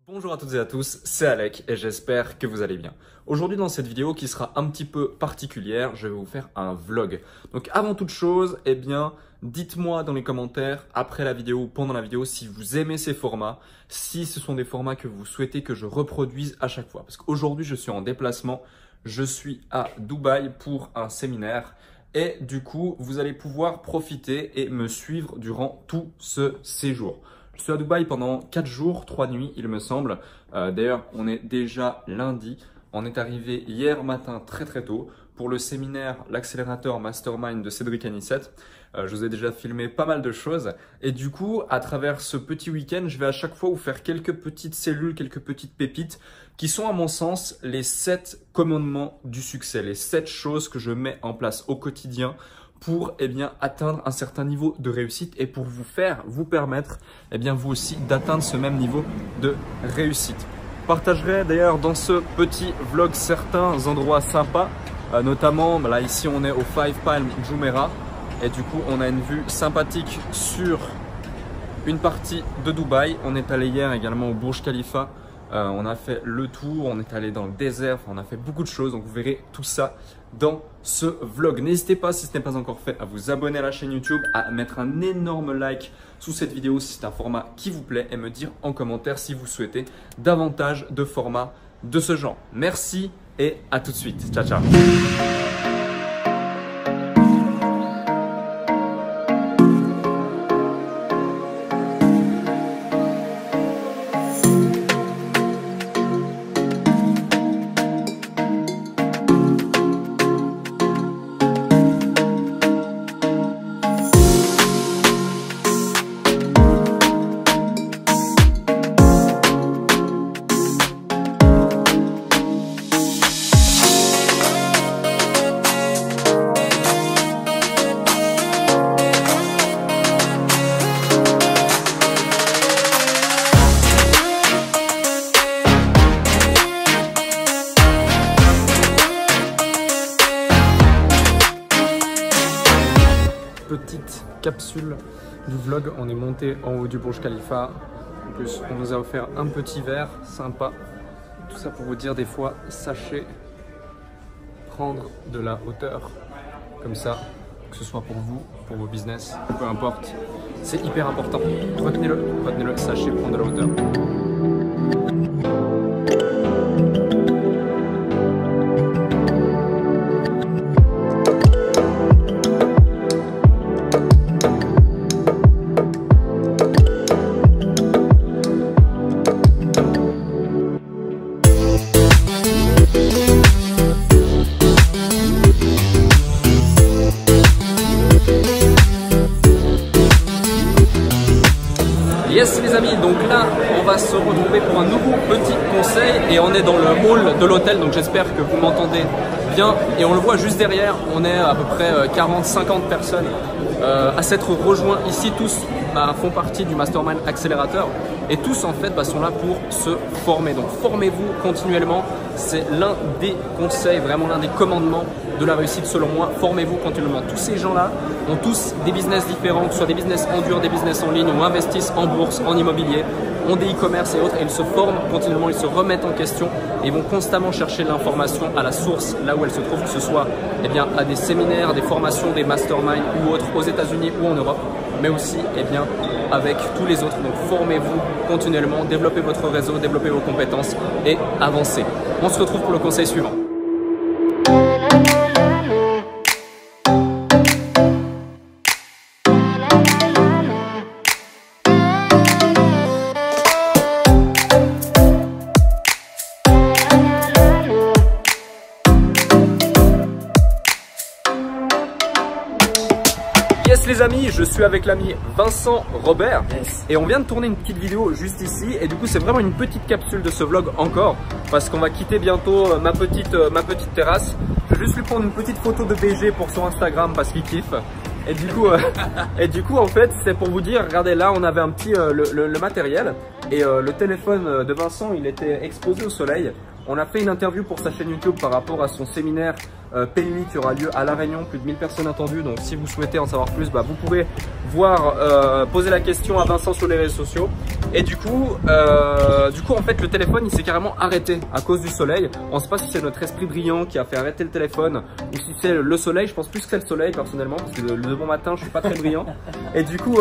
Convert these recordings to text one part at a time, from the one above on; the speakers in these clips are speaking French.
Bonjour à toutes et à tous, c'est Alec et j'espère que vous allez bien. Aujourd'hui dans cette vidéo qui sera un petit peu particulière, je vais vous faire un vlog. Donc avant toute chose, dites-moi dans les commentaires, après la vidéo ou pendant la vidéo, si vous aimez ces formats, si ce sont des formats que vous souhaitez que je reproduise à chaque fois. Parce qu'aujourd'hui je suis en déplacement, je suis à Dubaï pour un séminaire. Et du coup, vous allez pouvoir profiter et me suivre durant tout ce séjour. Je suis à Dubaï pendant 4 jours, 3 nuits, il me semble. D'ailleurs, on est déjà lundi. On est arrivé hier matin très tôt pour le séminaire, l'accélérateur Mastermind de Cédric Anissette. Je vous ai déjà filmé pas mal de choses. Et du coup, à travers ce petit week-end, je vais à chaque fois vous faire quelques petites cellules, quelques petites pépites qui sont à mon sens les 7 commandements du succès, les 7 choses que je mets en place au quotidien pour atteindre un certain niveau de réussite et pour vous permettre vous aussi d'atteindre ce même niveau de réussite. Je partagerai d'ailleurs dans ce petit vlog certains endroits sympas, notamment là ici on est au Five Palm Jumeirah et du coup on a une vue sympathique sur une partie de Dubaï. On est allé hier également au Burj Khalifa. On a fait le tour, on est allé dans le désert, on a fait beaucoup de choses, donc vous verrez tout ça dans ce vlog. N'hésitez pas, si ce n'est pas encore fait, à vous abonner à la chaîne YouTube, à mettre un énorme like sous cette vidéo si c'est un format qui vous plaît et me dire en commentaire si vous souhaitez davantage de formats de ce genre. Merci et à tout de suite. Ciao, ciao. Petite capsule du vlog, on est monté en haut du Burj Khalifa. En plus, on nous a offert un petit verre sympa. Tout ça pour vous dire, des fois, sachez prendre de la hauteur comme ça, que ce soit pour vous, pour vos business, peu importe. C'est hyper important. Retenez-le, sachez prendre de la hauteur. Yes les amis, donc là on va se retrouver pour un nouveau petit conseil et on est dans le hall de l'hôtel, donc j'espère que vous m'entendez bien et on le voit juste derrière, on est à peu près 40-50 personnes à s'être rejoints ici. Tous font partie du Mastermind Accélérateur et tous en fait sont là pour se former. Donc formez-vous continuellement, c'est l'un des conseils, vraiment l'un des commandements de la réussite selon moi. Formez-vous continuellement. Tous ces gens-là ont tous des business différents, que ce soit des business en dur, des business en ligne ou investissent en bourse, en immobilier, ont des e-commerce et autres, et ils se forment continuellement, ils se remettent en question et ils vont constamment chercher l'information à la source, là où elle se trouve, que ce soit à des séminaires, des formations, des masterminds ou autres aux États-Unis ou en Europe, mais aussi avec tous les autres. Donc formez-vous continuellement, développez votre réseau, développez vos compétences et avancez. On se retrouve pour le conseil suivant. Yes les amis, je suis avec l'ami Vincent Robert et on vient de tourner une petite vidéo juste ici et du coup c'est vraiment une petite capsule de ce vlog encore parce qu'on va quitter bientôt ma petite terrasse. Je vais juste lui prendre une petite photo de BG pour son Instagram parce qu'il kiffe. Et du coup en fait c'est pour vous dire, regardez là on avait un petit le matériel et le téléphone de Vincent il était exposé au soleil. On a fait une interview pour sa chaîne YouTube par rapport à son séminaire PMI qui aura lieu à La Réunion, plus de 1000 personnes attendues. Donc si vous souhaitez en savoir plus, vous pourrez voir, poser la question à Vincent sur les réseaux sociaux. Et du coup en fait le téléphone il s'est carrément arrêté à cause du soleil. On ne sait pas si c'est notre esprit brillant qui a fait arrêter le téléphone ou si c'est le soleil. Je pense plus que c'est le soleil personnellement, parce que le bon matin je suis pas très brillant. Et du coup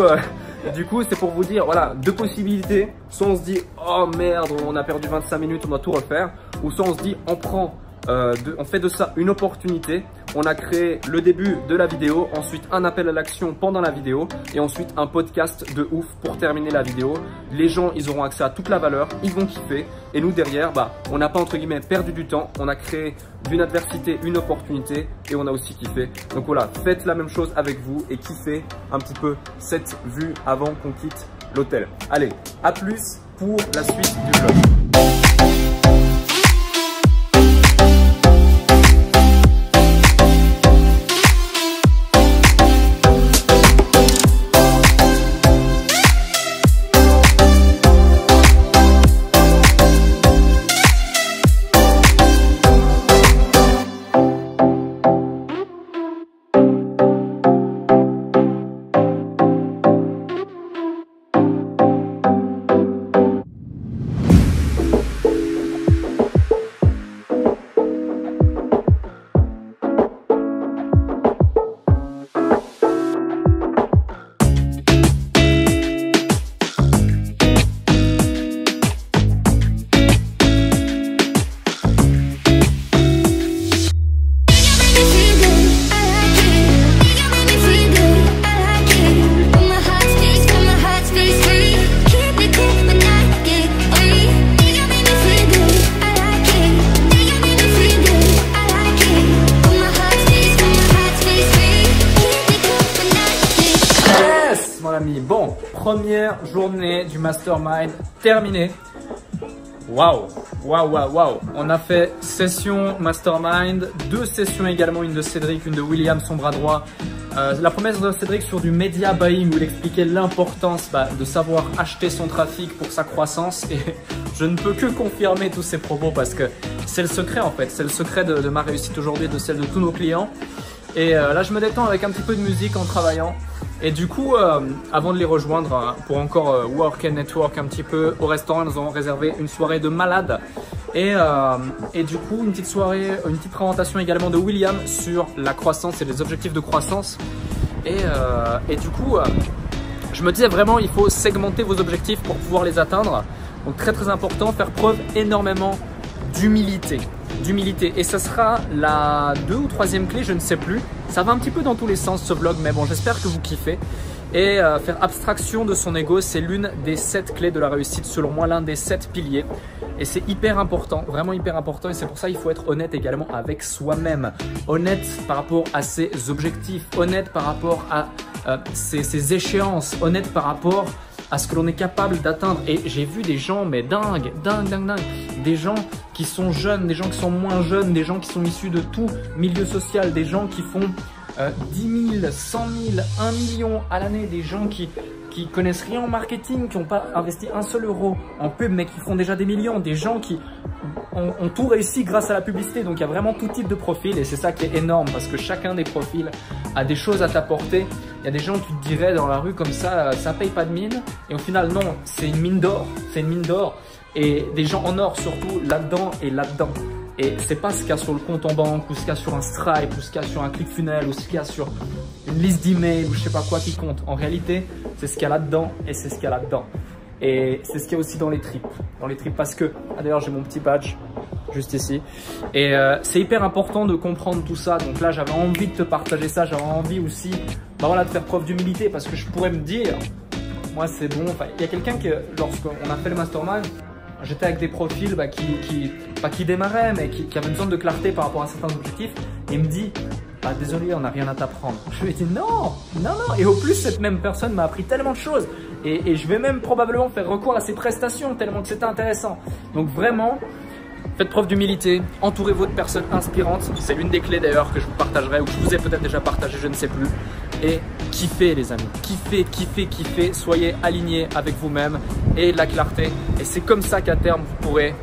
c'est pour vous dire, voilà, deux possibilités. Soit on se dit oh merde, on a perdu 25 minutes, on doit tout refaire. Ou soit on se dit on fait de ça une opportunité. On a créé le début de la vidéo, ensuite un appel à l'action pendant la vidéo et ensuite un podcast de ouf pour terminer la vidéo. Les gens, ils auront accès à toute la valeur, ils vont kiffer et nous derrière, on n'a pas entre guillemets perdu du temps. On a créé d'une adversité une opportunité et on a aussi kiffé. Donc voilà, faites la même chose avec vous et kiffez un petit peu cette vue avant qu'on quitte l'hôtel. Allez, à plus pour la suite du vlog. Bon, première journée du mastermind terminée. Waouh, waouh, waouh, waouh. On a fait session mastermind, 2 sessions également, une de Cédric, une de William, son bras droit. La première de Cédric sur du media buying où il expliquait l'importance de savoir acheter son trafic pour sa croissance. Et je ne peux que confirmer tous ces propos parce que c'est le secret en fait. C'est le secret de ma réussite aujourd'hui, de celle de tous nos clients. Et là, je me détends avec un petit peu de musique en travaillant. Et du coup, avant de les rejoindre pour encore work and network un petit peu au restaurant, nous avons réservé une soirée de malade. Et du coup, une petite soirée, une petite présentation également de William sur la croissance et les objectifs de croissance. Et du coup, je me disais vraiment, il faut segmenter vos objectifs pour pouvoir les atteindre. Donc très très important, faire preuve énormément d'humilité. Et ça sera la 2e ou 3e clé, je ne sais plus. Ça va un petit peu dans tous les sens ce vlog, mais bon, j'espère que vous kiffez. Et faire abstraction de son ego, c'est l'une des 7 clés de la réussite, selon moi, l'un des 7 piliers. Et c'est hyper important, vraiment hyper important. Et c'est pour ça qu'il faut être honnête également avec soi-même. Honnête par rapport à ses objectifs, honnête par rapport à ses échéances, honnête par rapport à ce que l'on est capable d'atteindre. Et j'ai vu des gens, mais dingue. Des gens qui sont jeunes, des gens qui sont moins jeunes, des gens qui sont issus de tout milieu social, des gens qui font 10 000, 100 000, 1 million à l'année, des gens qui connaissent rien en marketing, qui n'ont pas investi un seul euro en pub, mais qui font déjà des millions, des gens qui ont tout réussi grâce à la publicité. Donc il y a vraiment tout type de profil et c'est ça qui est énorme parce que chacun des profils a des choses à t'apporter. Il y a des gens, tu te dirais dans la rue comme ça paye pas de mine, et au final non, c'est une mine d'or, et des gens en or surtout là-dedans et là-dedans. Et c'est pas ce qu'il y a sur le compte en banque, ou ce qu'il y a sur un Stripe, ou ce qu'il y a sur un ClickFunnels, ou ce qu'il y a sur une liste d'emails, ou je sais pas quoi qui compte. En réalité, c'est ce qu'il y a là-dedans et c'est ce qu'il y a là-dedans. Et c'est ce qu'il y a aussi dans les tripes. Parce que, d'ailleurs j'ai mon petit badge juste ici. Et c'est hyper important de comprendre tout ça. Donc là, j'avais envie de te partager ça. J'avais envie aussi de faire preuve d'humilité parce que je pourrais me dire, moi c'est bon. Enfin, il y a quelqu'un qui, lorsqu'on a fait le mastermind, j'étais avec des profils qui démarraient, mais qui avaient besoin de clarté par rapport à certains objectifs. Et il me dit, désolé, on n'a rien à t'apprendre. Je lui ai dit non. Et au plus, cette même personne m'a appris tellement de choses. Et je vais même probablement faire recours à ses prestations tellement que c'était intéressant. Donc vraiment, faites preuve d'humilité, entourez-vous de personnes inspirantes. C'est l'une des clés d'ailleurs que je vous partagerai ou que je vous ai peut-être déjà partagé, je ne sais plus. Et kiffez les amis, kiffez, soyez alignés avec vous-même et la clarté. Et c'est comme ça qu'à terme, vous pourrez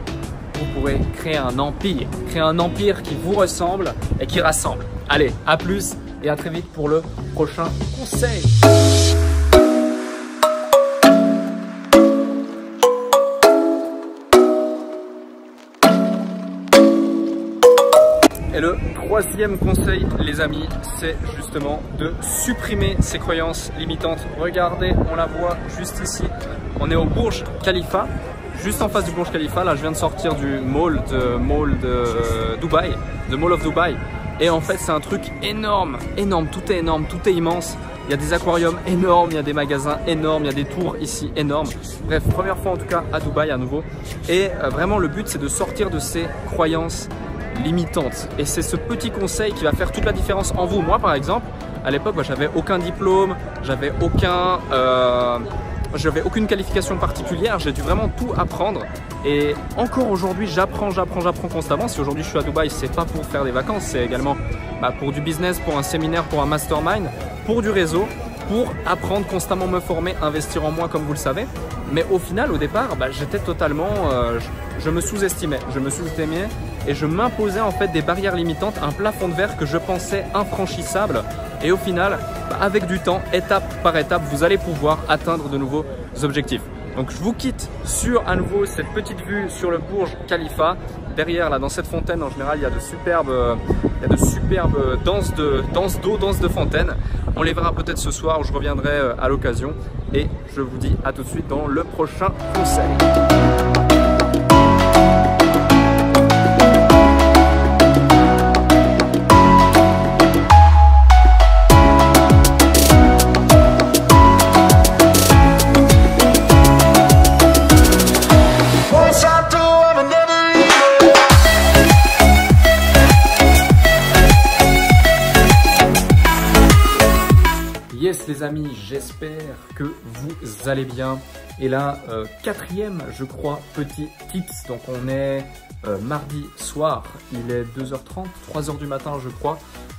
vous pourrez créer un empire qui vous ressemble et qui rassemble. Allez, à plus et à très vite pour le prochain conseil. Et le troisième conseil, les amis, c'est justement de supprimer ces croyances limitantes. Regardez, on la voit juste ici. On est au Burj Khalifa, juste en face du Burj Khalifa. Là, je viens de sortir du mall de Dubaï, The Mall of Dubai. Et en fait, c'est un truc énorme, tout est immense. Il y a des aquariums énormes, il y a des magasins énormes, il y a des tours ici énormes. Bref, première fois en tout cas à Dubaï à nouveau. Et vraiment, le but, c'est de sortir de ces croyances limitante. Et c'est ce petit conseil qui va faire toute la différence en vous. Moi par exemple, à l'époque, j'avais aucun diplôme, j'avais aucune qualification particulière, j'ai dû vraiment tout apprendre. Et encore aujourd'hui, j'apprends constamment. Si aujourd'hui je suis à Dubaï, c'est pas pour faire des vacances, c'est également pour du business, pour un séminaire, pour un mastermind, pour du réseau, pour apprendre constamment, me former, investir en moi comme vous le savez. Mais au final, au départ, j'étais totalement, je me sous-estimais et je m'imposais en fait des barrières limitantes, un plafond de verre que je pensais infranchissable. Et au final, avec du temps, étape par étape, vous allez pouvoir atteindre de nouveaux objectifs. Donc je vous quitte sur à nouveau cette petite vue sur le Burj Khalifa. Derrière, là, dans cette fontaine, en général, il y a de superbes danses de fontaine. On les verra peut-être ce soir où je reviendrai à l'occasion. Et je vous dis à tout de suite dans le prochain conseil. Yes les amis, j'espère que vous allez bien. Et là, quatrième, je crois, petit tips. Donc on est mardi soir, il est 2h30, 3h du matin je crois.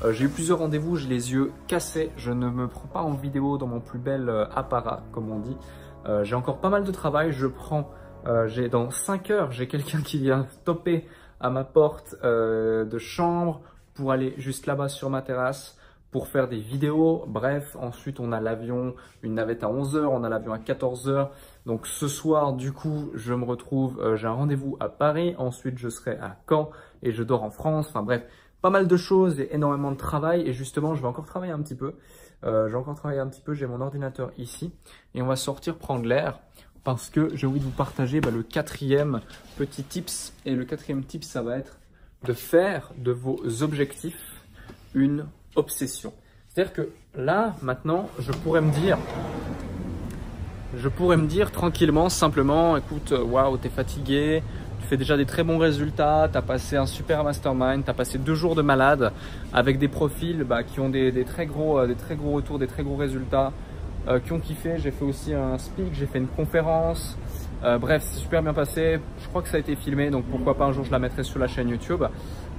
J'ai eu plusieurs rendez-vous, j'ai les yeux cassés. Je ne me prends pas en vidéo dans mon plus bel apparat, comme on dit. J'ai encore pas mal de travail, dans 5 heures, j'ai quelqu'un qui vient stopper à ma porte de chambre pour aller juste là-bas sur ma terrasse pour faire des vidéos. Bref, ensuite on a l'avion, une navette à 11h, on a l'avion à 14h. Donc ce soir, du coup, je me retrouve, j'ai un rendez-vous à Paris, ensuite je serai à Caen et je dors en France. Enfin bref, pas mal de choses et énormément de travail. Et justement, je vais encore travailler un petit peu. J'ai mon ordinateur ici et on va sortir prendre l'air parce que j'ai envie de vous partager le quatrième petit tips. Et le quatrième tips, ça va être de faire de vos objectifs une obsession. C'est-à-dire que là, maintenant, je pourrais me dire tranquillement, simplement, écoute, waouh, t'es fatigué, tu fais déjà des très bons résultats, t'as passé un super mastermind, t'as passé 2 jours de malade avec des profils qui ont des très gros retours, des très gros résultats, qui ont kiffé. J'ai fait aussi un speak, j'ai fait une conférence. Bref, c'est super bien passé. Je crois que ça a été filmé, donc pourquoi pas un jour je la mettrai sur la chaîne YouTube.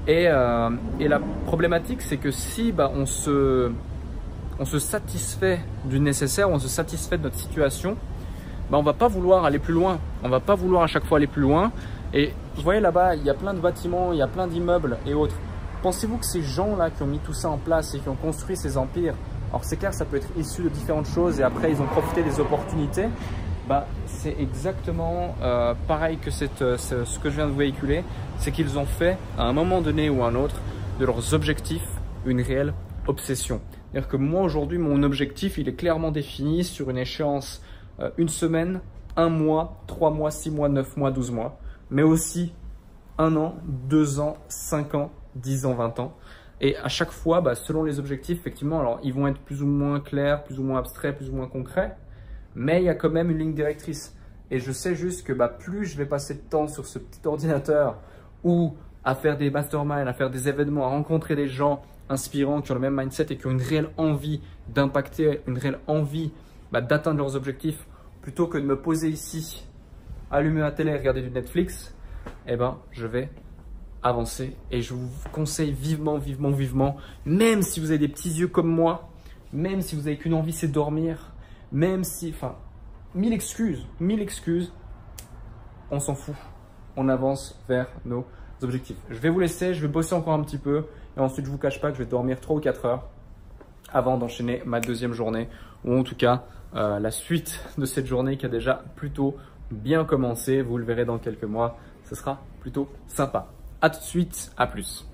Et la problématique, c'est que si on se satisfait du nécessaire, on se satisfait de notre situation, on va pas vouloir aller plus loin. On va pas vouloir à chaque fois aller plus loin. Et vous voyez là-bas, il y a plein de bâtiments, il y a plein d'immeubles et autres. Pensez-vous que ces gens-là qui ont mis tout ça en place et qui ont construit ces empires, alors c'est clair, ça peut être issu de différentes choses et après ils ont profité des opportunités. C'est exactement pareil que ce que je viens de vous véhiculer, c'est qu'ils ont fait à un moment donné ou à un autre de leurs objectifs une réelle obsession. C'est-à-dire que moi aujourd'hui, mon objectif, il est clairement défini sur une échéance 1 semaine, 1 mois, 3 mois, 6 mois, 9 mois, 12 mois, mais aussi 1 an, 2 ans, 5 ans, 10 ans, 20 ans. Et à chaque fois, selon les objectifs, effectivement, alors ils vont être plus ou moins clairs, plus ou moins abstraits, plus ou moins concrets, mais il y a quand même une ligne directrice. Et je sais juste que plus je vais passer de temps sur ce petit ordinateur ou à faire des masterminds, à faire des événements, à rencontrer des gens inspirants qui ont le même mindset et qui ont une réelle envie d'impacter, une réelle envie d'atteindre leurs objectifs, plutôt que de me poser ici, allumer la télé et regarder du Netflix, je vais avancer. Et je vous conseille vivement, même si vous avez des petits yeux comme moi, même si vous n'avez qu'une envie, c'est dormir, même si, 1000 excuses, on s'en fout. on avance vers nos objectifs. Je vais vous laisser, je vais bosser encore un petit peu et ensuite je vous cache pas que je vais dormir 3 ou 4 heures avant d'enchaîner ma deuxième journée ou en tout cas la suite de cette journée qui a déjà plutôt bien commencé. Vous le verrez dans quelques mois, ce sera plutôt sympa. À tout de suite, à plus.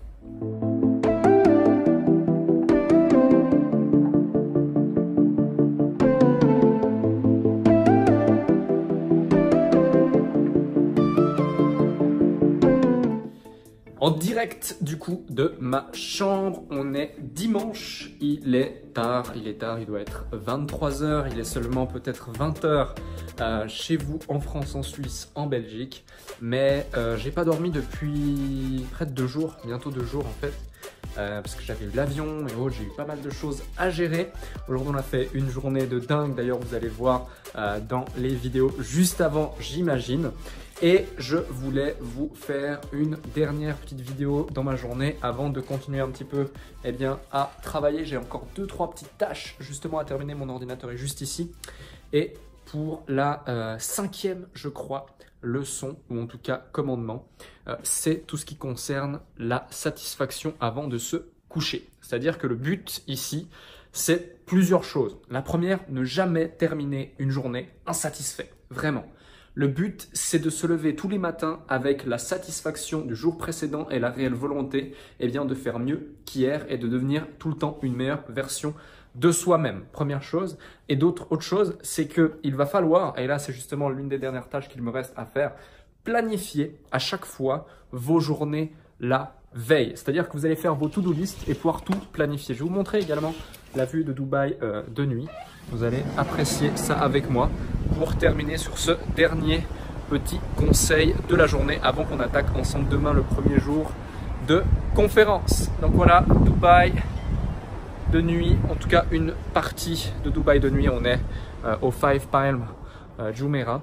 En direct du coup de ma chambre, on est dimanche, il est tard, il doit être 23 h, il est seulement peut-être 20 h chez vous en France, en Suisse, en Belgique, mais j'ai pas dormi depuis près de 2 jours, bientôt 2 jours en fait, parce que j'avais eu l'avion et autres, j'ai eu pas mal de choses à gérer. Aujourd'hui on a fait une journée de dingue, d'ailleurs vous allez voir dans les vidéos juste avant j'imagine. Et je voulais vous faire une dernière petite vidéo dans ma journée avant de continuer un petit peu à travailler. J'ai encore 2-3 petites tâches justement à terminer. Mon ordinateur est juste ici. Et pour la 5e, je crois, leçon, ou en tout cas commandement, c'est tout ce qui concerne la satisfaction avant de se coucher. C'est-à-dire que le but ici, c'est plusieurs choses. La première, ne jamais terminer une journée insatisfait, vraiment. Le but, c'est de se lever tous les matins avec la satisfaction du jour précédent et la réelle volonté de faire mieux qu'hier et de devenir tout le temps une meilleure version de soi-même. Première chose. Et autre chose, c'est qu'il va falloir, et là c'est justement l'une des dernières tâches qu'il me reste à faire, planifier à chaque fois vos journées la veille. C'est-à-dire que vous allez faire vos to-do list et pouvoir tout planifier. Je vais vous montrer également la vue de Dubaï de nuit. Vous allez apprécier ça avec moi pour terminer sur ce dernier petit conseil de la journée avant qu'on attaque ensemble demain le premier jour de conférence. Donc voilà, Dubaï de nuit, en tout cas une partie de Dubaï de nuit. On est au Five Palm Jumeirah,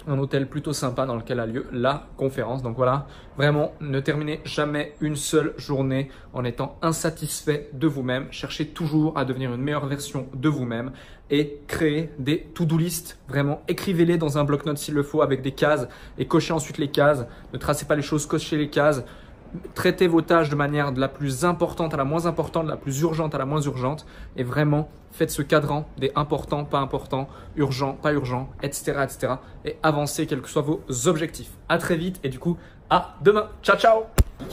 un hôtel plutôt sympa dans lequel a lieu la conférence. Donc voilà, vraiment ne terminez jamais une seule journée en étant insatisfait de vous-même. Cherchez toujours à devenir une meilleure version de vous-même et créez des to-do list. Vraiment, écrivez-les dans un bloc-notes s'il le faut avec des cases et cochez ensuite les cases. Ne tracez pas les choses, cochez les cases. Traitez vos tâches de manière de la plus importante à la moins importante, de la plus urgente à la moins urgente et vraiment faites ce cadran des importants, pas importants, urgents, pas urgents, etc. etc. et avancez quels que soient vos objectifs. À très vite et du coup à demain. Ciao ciao.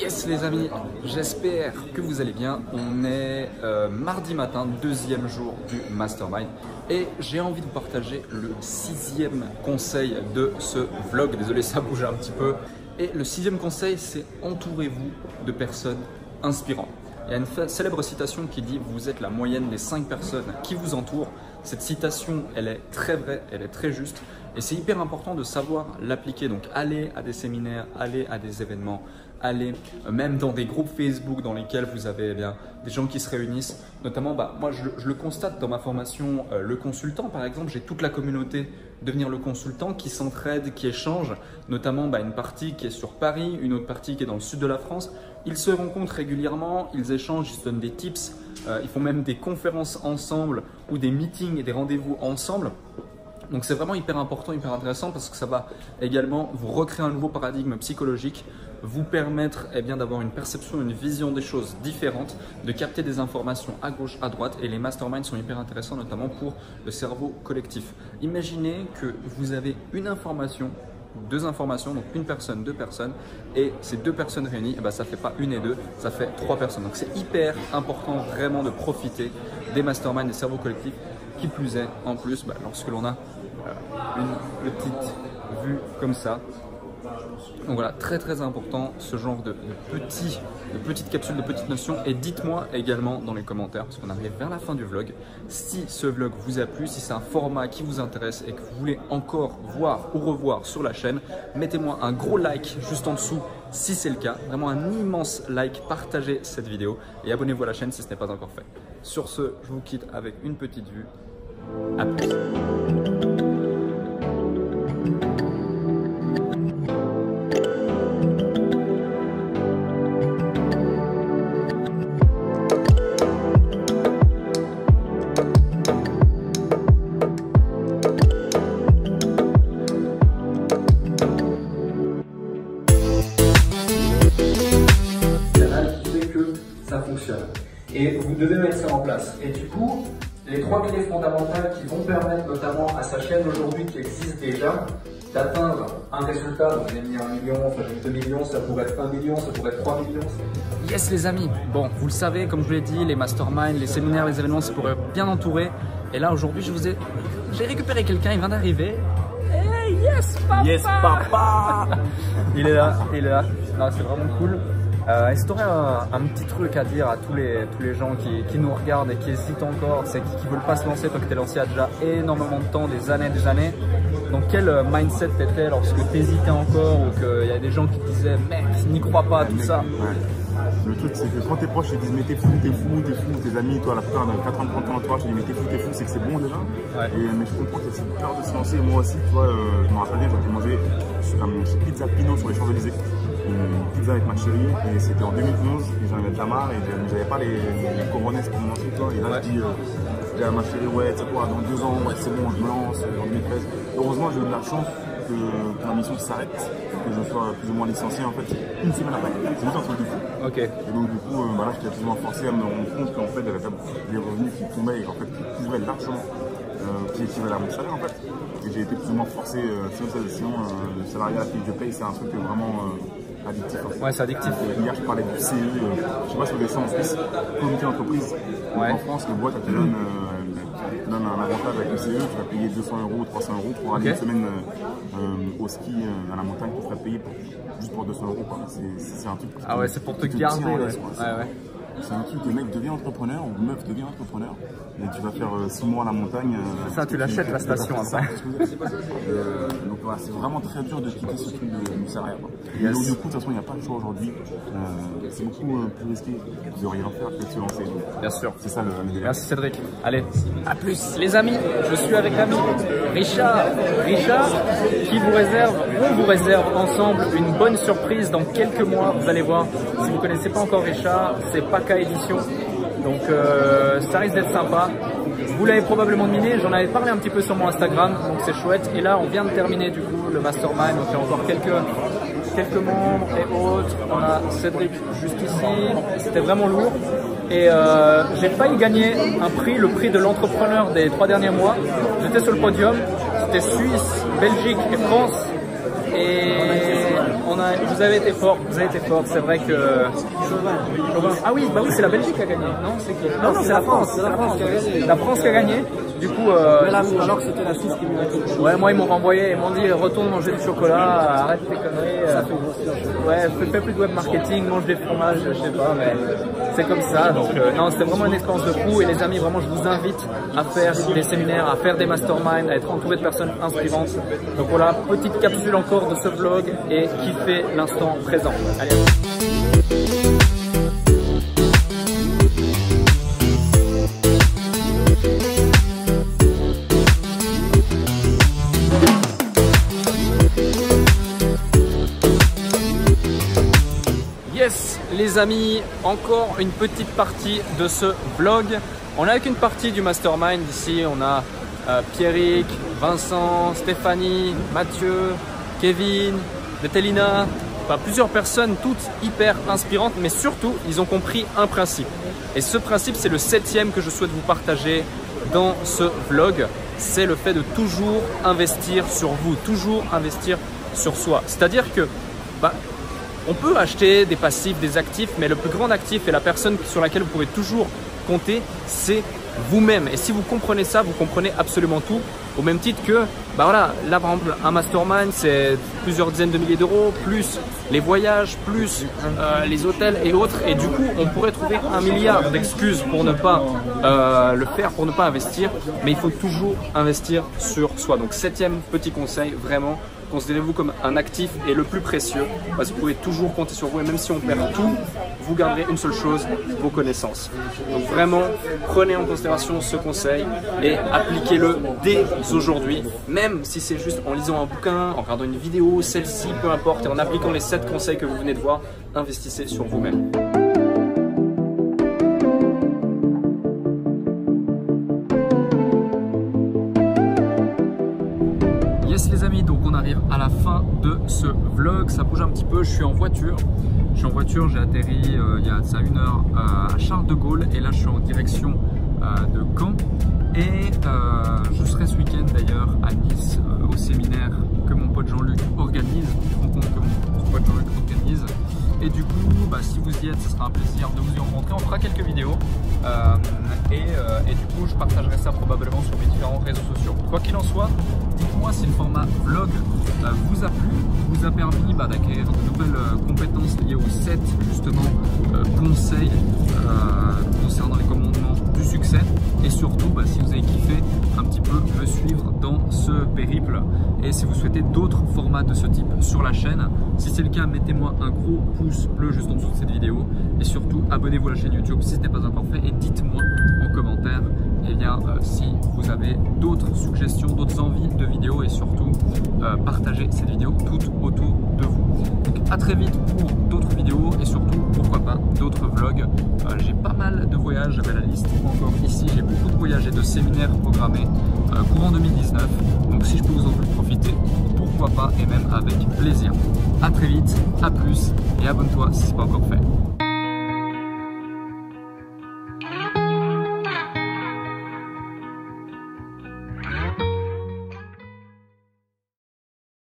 Yes les amis, j'espère que vous allez bien. On est mardi matin, deuxième jour du Mastermind et j'ai envie de vous partager le 6e conseil de ce vlog. Désolé, ça bouge un petit peu. Et le 6e conseil, c'est entourez-vous de personnes inspirantes. Il y a une célèbre citation qui dit « Vous êtes la moyenne des 5 personnes qui vous entourent ». Cette citation, elle est très vraie, elle est très juste et c'est hyper important de savoir l'appliquer. Donc, allez à des séminaires, allez à des événements, allez même dans des groupes Facebook dans lesquels vous avez des gens qui se réunissent. Notamment, moi, je le constate dans ma formation, le consultant par exemple, j'ai toute la communauté Devenir le consultant qui s'entraide, qui échange, notamment une partie qui est sur Paris, une autre partie qui est dans le sud de la France. Ils se rencontrent régulièrement, ils échangent, ils se donnent des tips, ils font même des conférences ensemble ou des meetings et des rendez-vous ensemble. Donc c'est vraiment hyper important, hyper intéressant parce que ça va également vous recréer un nouveau paradigme psychologique, vous permettre d'avoir une perception, une vision des choses différentes, de capter des informations à gauche, à droite et les masterminds sont hyper intéressants notamment pour le cerveau collectif. Imaginez que vous avez une information, 2 informations, donc une personne, 2 personnes et ces 2 personnes réunies, ça fait pas 1 et 2, ça fait 3 personnes. Donc c'est hyper important vraiment de profiter des masterminds, des cerveaux collectifs, qui plus est en plus lorsque l'on a une petite vue comme ça. Donc voilà, très très important ce genre de petites capsules, de petites notions. Et dites-moi également dans les commentaires, parce qu'on arrive vers la fin du vlog, si ce vlog vous a plu, si c'est un format qui vous intéresse et que vous voulez encore voir ou revoir sur la chaîne, mettez-moi un gros like juste en dessous si c'est le cas. Vraiment un immense like, partagez cette vidéo et abonnez-vous à la chaîne si ce n'est pas encore fait. Sur ce, je vous quitte avec une petite vue. À plus. fonctionne. Et vous devez mettre ça en place. Et du coup, les 3 clés fondamentales qui vont permettre notamment à sa chaîne aujourd'hui qui existe déjà d'atteindre un résultat, donc j'ai mis 1 million, enfin j'ai mis 2 millions, ça pourrait être 1 million, ça pourrait être 3 millions. Yes les amis, bon vous le savez, comme je vous l'ai dit, les masterminds, les séminaires, les événements, c'est pour être bien entouré. Et là aujourd'hui j'ai récupéré quelqu'un, il vient d'arriver. Hey, yes papa! Yes papa! il est là. Non, c'est vraiment cool. Est-ce que tu aurais un petit truc à dire à tous les gens qui nous regardent et qui hésitent encore, qui ne veulent pas se lancer, toi qui t'es lancé il y a déjà énormément de temps, des années. Donc quel mindset t'étais lorsque t'hésitais encore ou qu'il y a des gens qui te disaient mec, n'y crois pas, tout ça. Ouais. Le truc c'est que quand tes proches te disent mais t'es fou, tes amis, toi la plupart de 80-30 ans entourage, tu dis mais t'es fou, c'est que c'est bon déjà. Ouais. Mais je comprends qu'il y a cette peur de se lancer. Moi aussi, tu vois, je me rappelle bien, j'ai mangé chez Pizza Pino sur les Champs-Élysées. Une pizza avec ma chérie et c'était en 2011 et j'en avais de la marre et j'avais pas les coronesses pour me lancer toi. Et là je dis à ma chérie ouais tu sais quoi dans 2 ans ouais c'est bon je me lance en 2013. Heureusement j'ai eu de la chance que ma mission s'arrête, que je sois plus ou moins licencié en fait une semaine après. C'est juste un truc de fou. Ok. Et donc du coup là j'étais plus ou moins forcé à me rendre compte qu'en fait j'avais des revenus qui tombaient et en fait qui couvraient largement qui équivalait à mon salaire en fait. Et j'ai été plus ou moins forcé, sinon le salariat que je paye c'est un truc vraiment addictif. Ouais, c'est addictif. Hier, je parlais du CE, je sais pas si vous avez ça en Suisse, comité d'entreprise. Ouais. En France, les boîtes te donnent un avantage avec le CE, tu vas payer 200 €, 300 € pour aller une semaine au ski à la montagne, tu ferais payer juste pour 200 €. C'est un truc. Ah ouais, c'est pour te garder. Ouais. C'est un truc, le mec devient entrepreneur ou meuf devient entrepreneur et tu vas faire 6 mois à la montagne. Ça, tu l'achètes la station après. Donc voilà, c'est vraiment très dur de quitter ce truc du salariat. Yes. Donc du coup, de toute façon, il n'y a pas de choix aujourd'hui. C'est beaucoup plus risqué de rien faire que de se lancer. Bien sûr. C'est ça le délire. Merci Cédric. Allez, à plus. Les amis, je suis avec l'ami Richard. Richard qui vous réserve, on vous réserve ensemble une bonne surprise dans quelques mois. Vous allez voir, si vous ne connaissez pas encore Richard, c'est PACA Édition. Donc ça risque d'être sympa. Vous l'avez probablement deviné, j'en avais parlé un petit peu sur mon Instagram, donc c'est chouette. Et là, on vient de terminer du coup le mastermind, donc il y a encore quelques membres et autres. On a Cédric juste ici, c'était vraiment lourd. Et j'ai failli gagner un prix, le prix de l'entrepreneur des 3 derniers mois. J'étais sur le podium, c'était Suisse, Belgique et France. Et vous avez été fort, c'est vrai que... Ah oui, bah oui, c'est la Belgique qui a gagné, non? Non, c'est la France, qui a gagné. La France qui a gagné. Du coup, alors que c'était la Suisse qui m'a dit. Ouais, moi ils m'ont renvoyé, ils m'ont dit retourne manger du chocolat, arrête tes conneries. Ça fait grossir. Ouais, fais plus de web marketing, mange des fromages, je sais pas, mais c'est comme ça. Donc non, c'était vraiment une expérience de fou. Et les amis, vraiment, je vous invite à faire des séminaires, à faire des masterminds, à être entouré de personnes inspirantes. Donc voilà, petite capsule encore de ce vlog et kiffer l'instant présent. Allez. Yes les amis, encore une petite partie de ce vlog. On n'a qu'une partie du mastermind ici. On a Pierrick, Vincent, Stéphanie, Mathieu, Kevin, Bettelina, enfin, plusieurs personnes toutes hyper inspirantes, mais surtout ils ont compris un principe. Et ce principe c'est le 7e que je souhaite vous partager dans ce vlog. C'est le fait de toujours investir sur vous, toujours investir sur soi. C'est-à-dire que on peut acheter des passifs, des actifs, mais le plus grand actif et la personne sur laquelle vous pouvez toujours compter, c'est vous-même. Et si vous comprenez ça, vous comprenez absolument tout. Au même titre que, voilà, là par exemple, un mastermind, c'est plusieurs dizaines de milliers d'euros, plus les voyages, plus les hôtels et autres. Et du coup, on pourrait trouver 1 milliard d'excuses pour ne pas le faire, pour ne pas investir. Mais il faut toujours investir sur soi. Donc 7e petit conseil, vraiment. Considérez-vous comme un actif et le plus précieux parce que vous pouvez toujours compter sur vous et même si on perd tout, vous garderez une seule chose, vos connaissances. Donc vraiment, prenez en considération ce conseil et appliquez-le dès aujourd'hui, même si c'est juste en lisant un bouquin, en regardant une vidéo, celle-ci, peu importe, et en appliquant les 7 conseils que vous venez de voir, investissez sur vous-même. Les amis, donc on arrive à la fin de ce vlog. Ça bouge un petit peu, je suis en voiture. J'ai atterri il y a ça 1 heure à Charles de Gaulle et là je suis en direction de Caen. Et je serai ce week-end d'ailleurs à Nice au séminaire que mon pote Jean-Luc organise. Je me rends compte que mon pote Jean-Luc organise. Et du coup, si vous y êtes, ce sera un plaisir de vous y rencontrer. On fera quelques vidéos et du coup, je partagerai ça probablement sur mes différents réseaux sociaux. Quoi qu'il en soit, dites-moi si le format vlog vous a plu, vous a permis d'acquérir de nouvelles compétences liées aux 7 justement conseils concernant les commandements du succès. Et surtout, si vous avez kiffé un petit peu me suivre dans ce périple et si vous souhaitez d'autres formats de ce type sur la chaîne, si c'est le cas, mettez-moi un gros pouce bleu juste en dessous de cette vidéo et surtout abonnez-vous à la chaîne YouTube si ce n'est pas encore fait et dites-moi en commentaire si vous avez d'autres suggestions, d'autres envies de vidéos et surtout partagez cette vidéo tout autour de vous. Donc à très vite pour d'autres vidéos et surtout pourquoi pas d'autres vlogs. J'ai pas mal de voyages, j'avais la liste encore ici, j'ai beaucoup de voyages et de séminaires programmés courant 2019, donc si je peux vous en faire profiter, pourquoi pas et même avec plaisir. À très vite, à plus et abonne-toi si ce n'est pas encore fait.